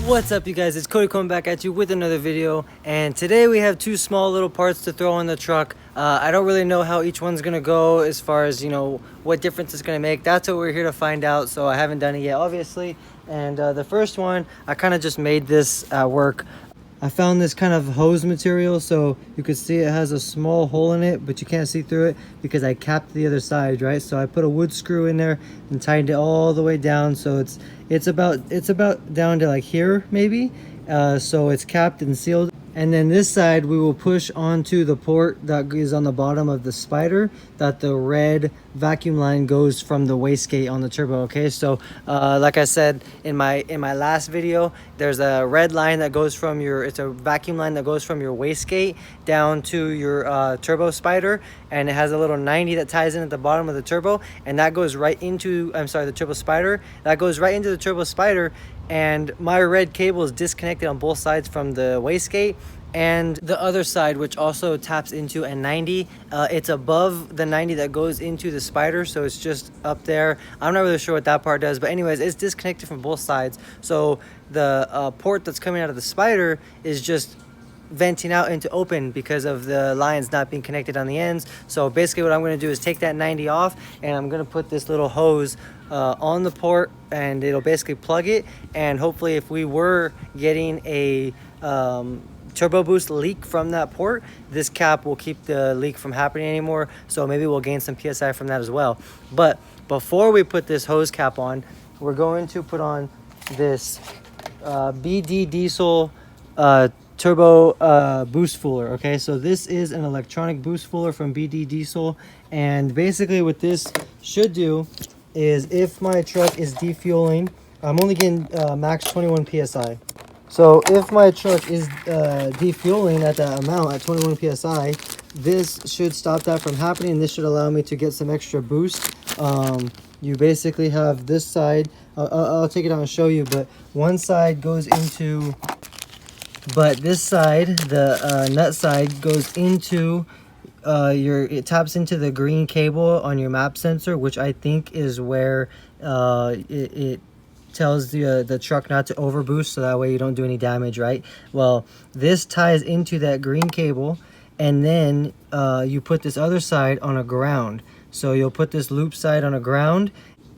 What's up, you guys? It's Cody coming back at you with another video, and today we have two small little parts to throw in the truck. I don't really know how each one's gonna go as far as, you know, what difference it's gonna make. That's what we're here to find out, so I haven't done it yet, obviously. And the first one, I kind of just made this at work. I found this kind of hose material, so you can see it has a small hole in it, but you can't see through it because I capped the other side, right? So I put a wood screw in there and tightened it all the way down, so it's about down to like here maybe. So it's capped and sealed. And then this side we will push onto the port that is on the bottom of the spider that the red vacuum line goes from the wastegate on the turbo. Okay, so like I said in my last video, there's a red line that goes from it's a vacuum line that goes from your wastegate down to your turbo spider, and it has a little 90 that ties in at the bottom of the turbo, and that goes right into the turbo spider. That goes right into the turbo spider. And my red cable is disconnected on both sides from the wastegate, and the other side, which also taps into a 90, it's above the 90 that goes into the spider, so it's just up there. I'm not really sure what that part does, but anyways, it's disconnected from both sides. So the port that's coming out of the spider is just venting out into open because of the lines not being connected on the ends. So basically what I'm going to do is take that 90 off, and I'm going to put this little hose on the port, and it'll basically plug it. And hopefully if we were getting a turbo boost leak from that port, this cap will keep the leak from happening anymore, so maybe we'll gain some PSI from that as well. But before we put this hose cap on, we're going to put on this BD diesel turbo boost fooler. Okay, so this is an electronic boost fooler from BD diesel, and basically what this should do is, if my truck is defueling, I'm only getting max 21 psi. So if my truck is defueling at that amount, at 21 psi, this should stop that from happening. This should allow me to get some extra boost. You basically have this side, I'll take it out and show you, but one side goes into, but this side, the nut side, goes into it taps into the green cable on your map sensor, which I think is where it tells the truck not to overboost, so that way you don't do any damage, right? Well, this ties into that green cable, and then you put this other side on a ground. So you'll put this loop side on a ground,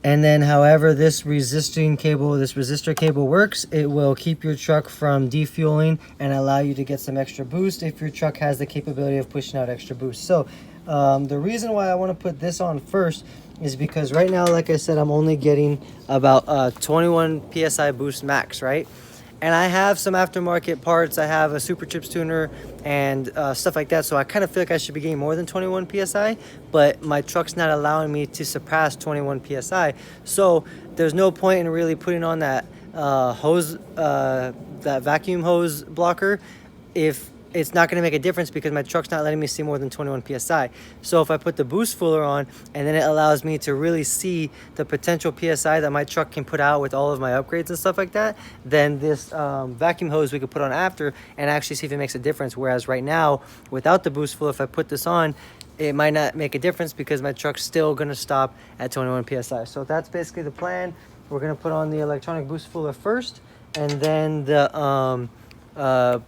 and then however this resistor cable works, it will keep your truck from defueling and allow you to get some extra boost if your truck has the capability of pushing out extra boost. So the reason why I want to put this on first is because right now, like I said, I'm only getting about 21 psi boost max, right? And I have some aftermarket parts. I have a Super Chips tuner and stuff like that. So I kind of feel like I should be getting more than 21 PSI, but my truck's not allowing me to surpass 21 PSI. So there's no point in really putting on that that vacuum hose blocker if it's not going to make a difference, because my truck's not letting me see more than 21 psi. So if I put the boost fooler on, and then it allows me to really see the potential psi that my truck can put out with all of my upgrades and stuff like that, then this vacuum hose we could put on after and actually see if it makes a difference. Whereas right now, without the boost fooler, if I put this on, it might not make a difference because my truck's still going to stop at 21 psi. So that's basically the plan. We're going to put on the electronic boost fooler first, and then the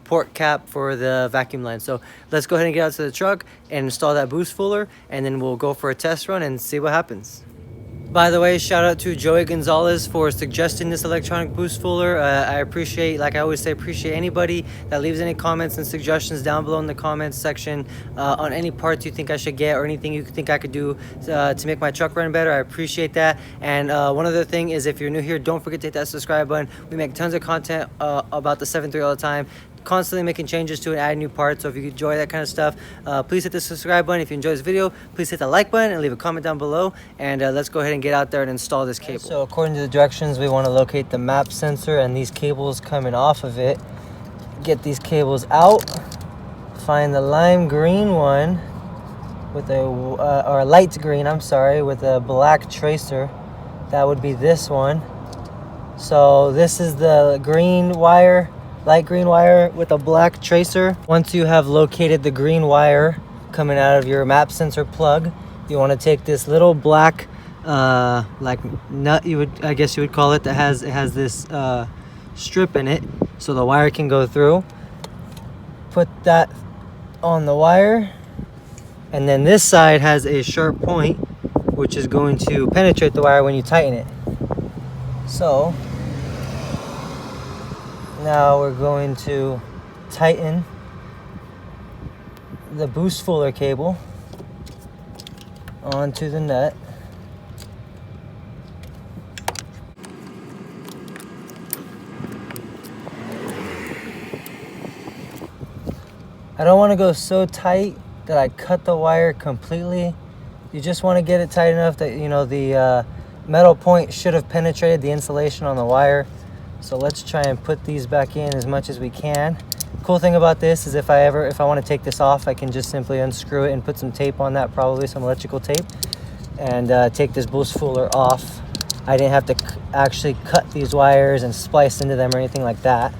port cap for the vacuum line. So let's go ahead and get out to the truck and install that boost fooler, and then we'll go for a test run and see what happens. By the way, shout out to Joey Gonzalez for suggesting this electronic boost fooler. I appreciate, like I always say, appreciate anybody that leaves any comments and suggestions down below in the comments section on any parts you think I should get or anything you think I could do to make my truck run better. I appreciate that. And one other thing is, if you're new here, don't forget to hit that subscribe button. We make tons of content about the 7.3 all the time, constantly making changes to it, adding new parts. So if you enjoy that kind of stuff, please hit the subscribe button. If you enjoy this video, please hit the like button and leave a comment down below, and let's go ahead and get out there and install this cable. So according to the directions, we want to locate the map sensor and these cables coming off of it. Get these cables out, find the lime green one with a or light green, I'm sorry, with a black tracer. That would be this one. So this is the green wire, light green wire with a black tracer. Once you have located the green wire coming out of your map sensor plug, you want to take this little black like nut, I guess you would call it, that has this strip in it so the wire can go through. Put that on the wire, and then this side has a sharp point which is going to penetrate the wire when you tighten it. So now we're going to tighten the boost fuller cable onto the nut. I don't want to go so tight that I cut the wire completely. You just want to get it tight enough that, you know, the metal point should have penetrated the insulation on the wire. So let's try and put these back in as much as we can. Cool thing about this is if I want to take this off, I can just simply unscrew it and put some tape on that, probably some electrical tape, and take this boost fuller off. I didn't have to actually cut these wires and splice into them or anything like that.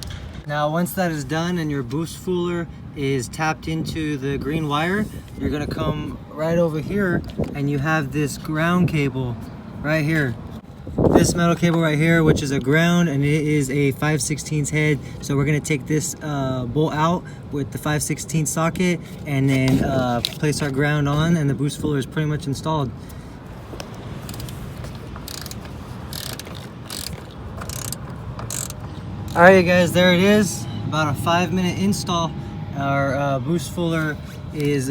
Now once that is done and your boost fuller is tapped into the green wire, you're gonna come right over here and you have this ground cable right here. This metal cable right here, which is a ground, and it is a 5/16 head. So we're gonna take this bolt out with the 5/16 socket and then place our ground on, and the boost fuller is pretty much installed. All right, you guys, there it is. About a 5-minute install. Our boost fuller is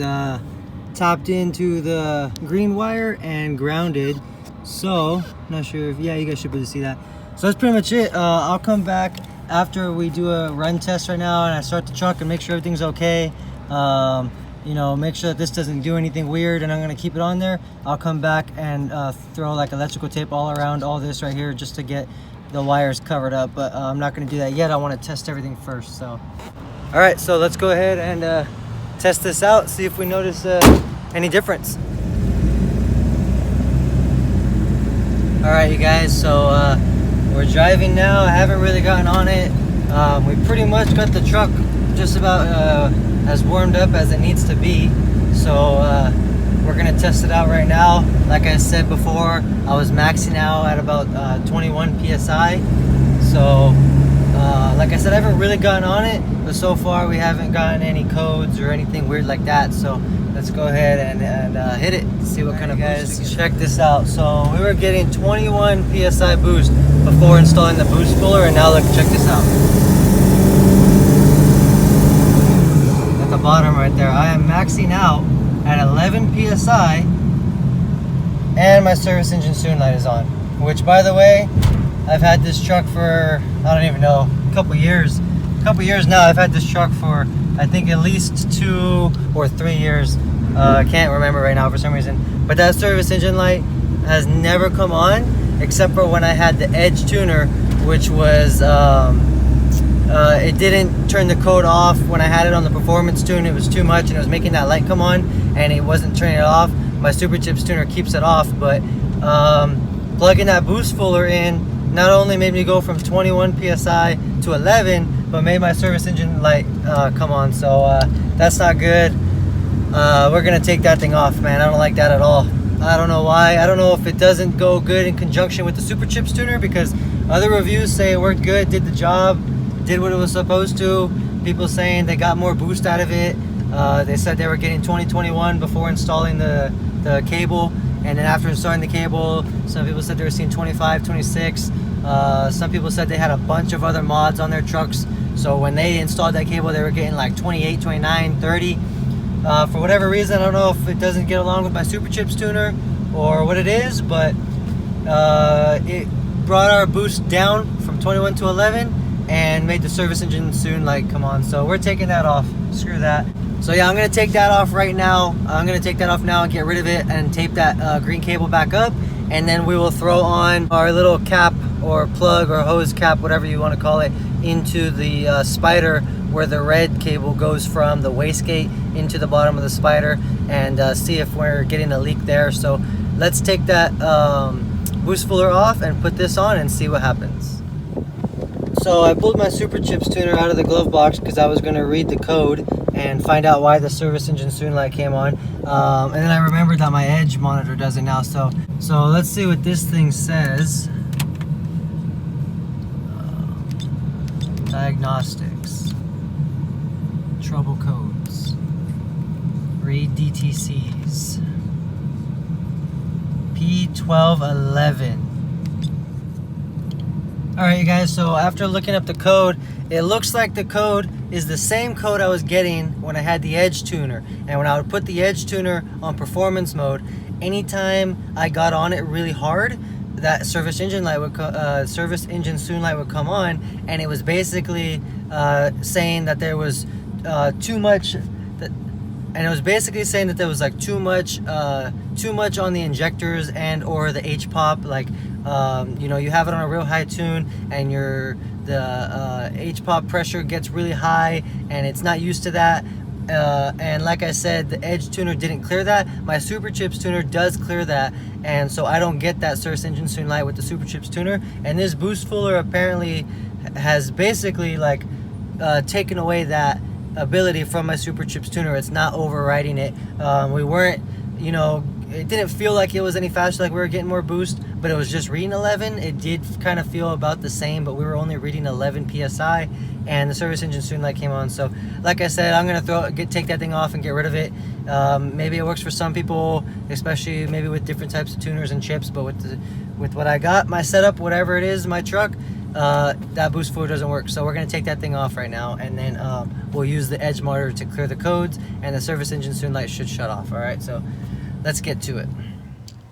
tapped into the green wire and grounded. So, not sure if, yeah, you guys should be able to see that. So that's pretty much it. I'll come back after we do a run test right now and I start the truck and make sure everything's okay. You know, make sure that this doesn't do anything weird, and I'm gonna keep it on there. I'll come back and throw like electrical tape all around all this right here just to get the wires covered up, but I'm not gonna do that yet. I wanna test everything first, so. All right, so let's go ahead and test this out, see if we notice any difference. All right, you guys, so we're driving now. I haven't really gotten on it. We pretty much got the truck just about as warmed up as it needs to be. So we're gonna test it out right now. Like I said before, I was maxing out at about 21 PSI. So like I said, I haven't really gotten on it, but so far we haven't gotten any codes or anything weird like that. So let's go ahead and hit it, see what kind of boost. Guys, check this out. So we were getting 21 PSI boost before installing the boost fuller, and now look, check this out. At the bottom right there, I am maxing out at 11 PSI, and my service engine soon light is on. Which, by the way, I've had this truck for, I don't even know, a couple years now. I've had this truck for, I think, at least 2 or 3 years. I can't remember right now for some reason. But that service engine light has never come on, except for when I had the Edge tuner, which was, it didn't turn the code off when I had it on the performance tune. It was too much and it was making that light come on, and it wasn't turning it off. My Super Chips tuner keeps it off, but plugging that boost fuller in not only made me go from 21 PSI to 11, but made my service engine light come on. So that's not good. We're gonna take that thing off, man. I don't like that at all. I don't know why. I don't know if it doesn't go good in conjunction with the Super Chips tuner, because other reviews say it worked good, did the job, did what it was supposed to. People saying they got more boost out of it. They said they were getting 20/21 before installing the cable, and then after installing the cable, some people said they were seeing 25, 26. Some people said they had a bunch of other mods on their trucks, so when they installed that cable, they were getting like 28, 29, 30. For whatever reason, I don't know if it doesn't get along with my Super Chips tuner or what it is, but it brought our boost down from 21 to 11 and made the service engine soon light come on. So we're taking that off. Screw that. So yeah, I'm gonna take that off right now. I'm gonna take that off now and get rid of it and tape that green cable back up, and then we will throw on our little cap or plug or hose cap, whatever you want to call it, into the spider where the red cable goes from the wastegate into the bottom of the spider, and see if we're getting a leak there. So let's take that boost fuller off and put this on and see what happens. So I pulled my Super Chips tuner out of the glove box because I was going to read the code and find out why the service engine soon light came on, and then I remembered that my Edge monitor does it now. So let's see what this thing says. Diagnostics. Trouble codes. Read DTCs. P1211. Alright you guys, so after looking up the code, it looks like the code is the same code I was getting when I had the Edge tuner. And when I would put the Edge tuner on performance mode, anytime I got on it really hard, that service engine light would service engine soon light would come on, and it was basically saying that there was too much. And it was basically saying that there was like too much on the injectors and or the H-pop. Like you know, you have it on a real high tune and the H-pop pressure gets really high and it's not used to that. And like I said, the Edge tuner didn't clear that. My Super Chips tuner does clear that, and so I don't get that service engine soon light with the Super Chips tuner. And this boost fooler apparently has basically like taken away that ability from my Super Chips tuner. It's not overriding it. We weren't, you know, it didn't feel like it was any faster, like we were getting more boost, but it was just reading 11. It did kind of feel about the same, but we were only reading 11 psi, and the service engine soon light came on. So like I said, I'm gonna take that thing off and get rid of it. Maybe it works for some people, especially maybe with different types of tuners and chips, but with what I got, my setup, whatever it is, my truck, that boost fluid doesn't work. So we're gonna take that thing off right now, and then we'll use the Edge monitor to clear the codes, and the service engine soon light should shut off. All right, so let's get to it.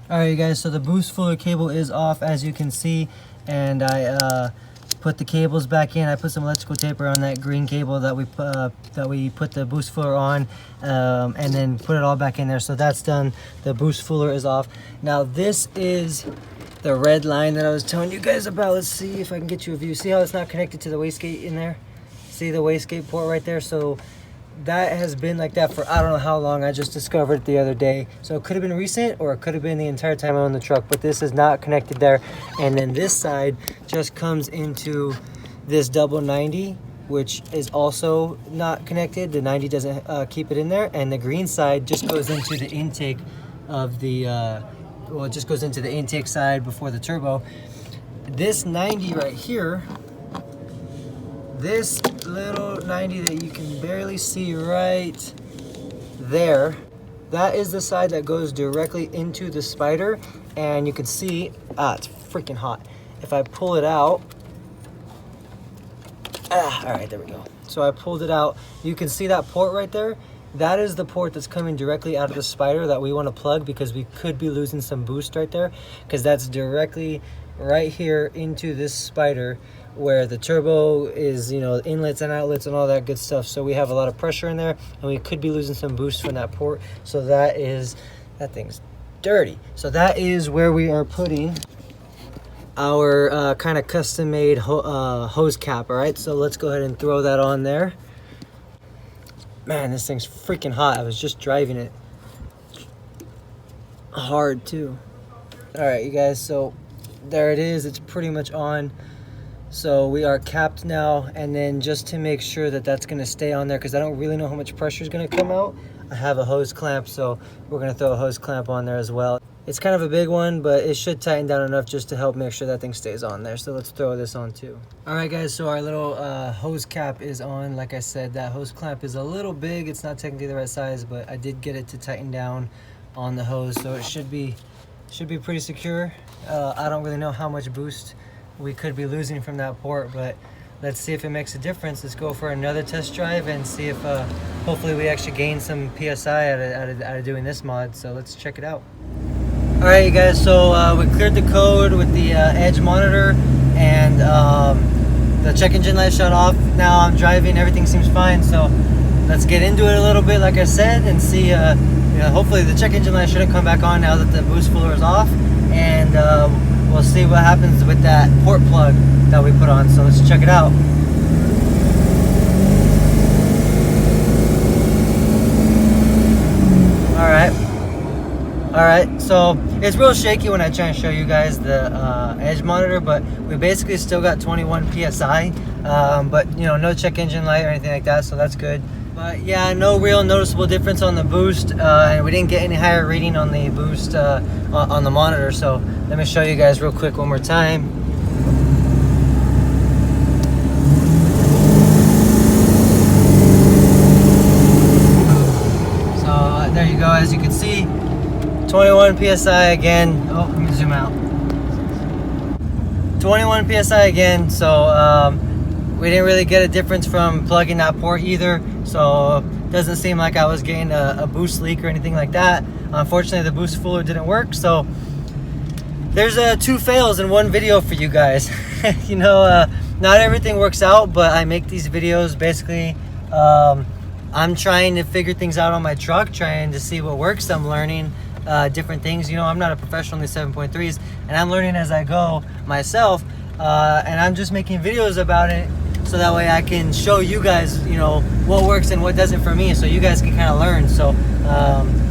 All right, you guys, so the boost fooler cable is off, as you can see, and I put the cables back in. I put some electrical tape around that green cable that we put the boost fooler on, and then put it all back in there. So that's done. The boost fooler is off. Now this is the red line that I was telling you guys about. Let's see if I can get you a view. See how it's not connected to the wastegate in there? See the wastegate port right there? So that has been like that for I don't know how long. I just discovered it the other day. So it could have been recent, or it could have been the entire time I owned the truck, but this is not connected there. And then this side just comes into this double 90, which is also not connected. The 90 doesn't keep it in there. And the green side just goes into the intake of the, well, it just goes into the intake side before the turbo. This 90 right here, this little 90 that you can barely see right there, that is the side that goes directly into the spider. And you can see, it's freaking hot. If I pull it out, all right, there we go. So I pulled it out. You can see that port right there. That is the port that's coming directly out of the spider that we want to plug, because we could be losing some boost right there, because that's directly right here into this spider where the turbo is, you know, inlets and outlets and all that good stuff. So we have a lot of pressure in there, and we could be losing some boost from that port. So that thing's dirty. So that is where we are putting our kind of custom made hose cap. All right, so let's go ahead and throw that on there. Man, this thing's freaking hot. I was just driving it hard too. All right, you guys, so there it is. It's pretty much on. So we are capped now, and then just to make sure that that's going to stay on there, because I don't really know how much pressure is going to come out, I have a hose clamp, so we're going to throw a hose clamp on there as well. It's kind of a big one, but it should tighten down enough just to help make sure that thing stays on there. So let's throw this on too. All right, guys, so our little hose cap is on. Like I said, that hose clamp is a little big. It's not technically the right size, but I did get it to tighten down on the hose, so it should be pretty secure. I don't really know how much boost we could be losing from that port, but let's see if it makes a difference. Let's go for another test drive and see if hopefully we actually gain some PSI out of doing this mod. So let's check it out. All right, you guys, so we cleared the code with the Edge monitor, and the check engine light shut off. Now I'm driving, everything seems fine. So let's get into it a little bit, like I said, and see, you know, hopefully the check engine light shouldn't come back on now that the boost fooler is off, and we'll see what happens with that port plug that we put on. So let's check it out. All right, so it's real shaky when I try and show you guys the Edge monitor, but we basically still got 21 PSI, but you know, no check engine light or anything like that, so that's good. But yeah, no real noticeable difference on the boost, and we didn't get any higher reading on the boost on the monitor. So let me show you guys real quick one more time. 21 psi again. Oh, let me zoom out. 21 psi again. So we didn't really get a difference from plugging that port either. So it doesn't seem like I was getting a boost leak or anything like that. Unfortunately, the boost fooler didn't work. So there's 2 fails in one video for you guys. You know, not everything works out, but I make these videos basically. I'm trying to figure things out on my truck, trying to see what works. I'm learning different things. You know, I'm not a professional in the 7.3s, and I'm learning as I go myself. And I'm just making videos about it so that way I can show you guys, you know, what works and what doesn't for me, so you guys can kind of learn. So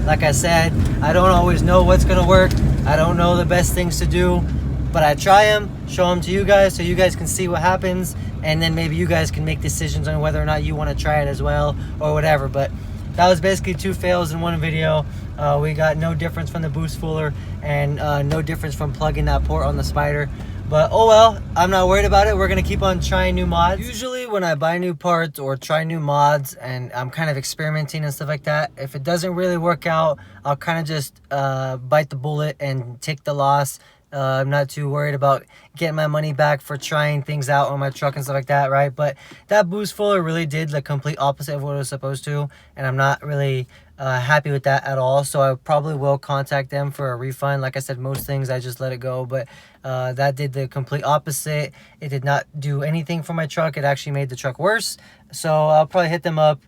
like I said, I don't always know what's gonna work. I don't know the best things to do, but I try them, show them to you guys so you guys can see what happens, and then maybe you guys can make decisions on whether or not you want to try it as well or whatever. But that was basically 2 fails in one video. We got no difference from the boost fooler, and no difference from plugging that port on the Spider. But oh well, I'm not worried about it. We're gonna keep on trying new mods. Usually when I buy new parts or try new mods and I'm kind of experimenting and stuff like that, if it doesn't really work out, I'll kind of just bite the bullet and take the loss. I'm not too worried about getting my money back for trying things out on my truck and stuff like that, right? But that boost fooler really did the complete opposite of what it was supposed to, and I'm not really happy with that at all. So I probably will contact them for a refund. Like I said, most things I just let it go, but that did the complete opposite. It did not do anything for my truck. It actually made the truck worse. So I'll probably hit them up,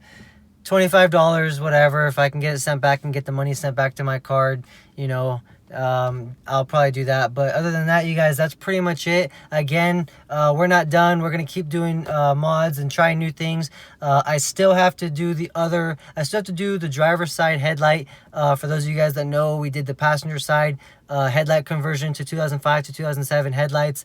$25, whatever. If I can get it sent back and get the money sent back to my card, you know, I'll probably do that. But other than that, you guys, that's pretty much it. Again, we're not done. We're gonna keep doing mods and trying new things. I still have to do the driver's side headlight. For those of you guys that know, we did the passenger side headlight conversion to 2005 to 2007 headlights.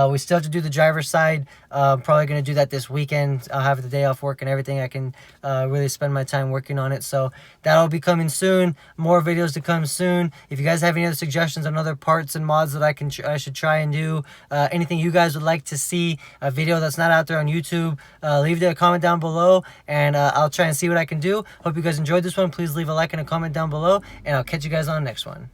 We still have to do the driver's side. Probably going to do that this weekend. I'll have the day off work and everything. I can really spend my time working on it. So that'll be coming soon. More videos to come soon. If you guys have any other suggestions on other parts and mods that I should try and do, anything you guys would like to see, a video that's not out there on YouTube, leave a comment down below, and I'll try and see what I can do. Hope you guys enjoyed this one. Please leave a like and a comment down below, and I'll catch you guys on the next one.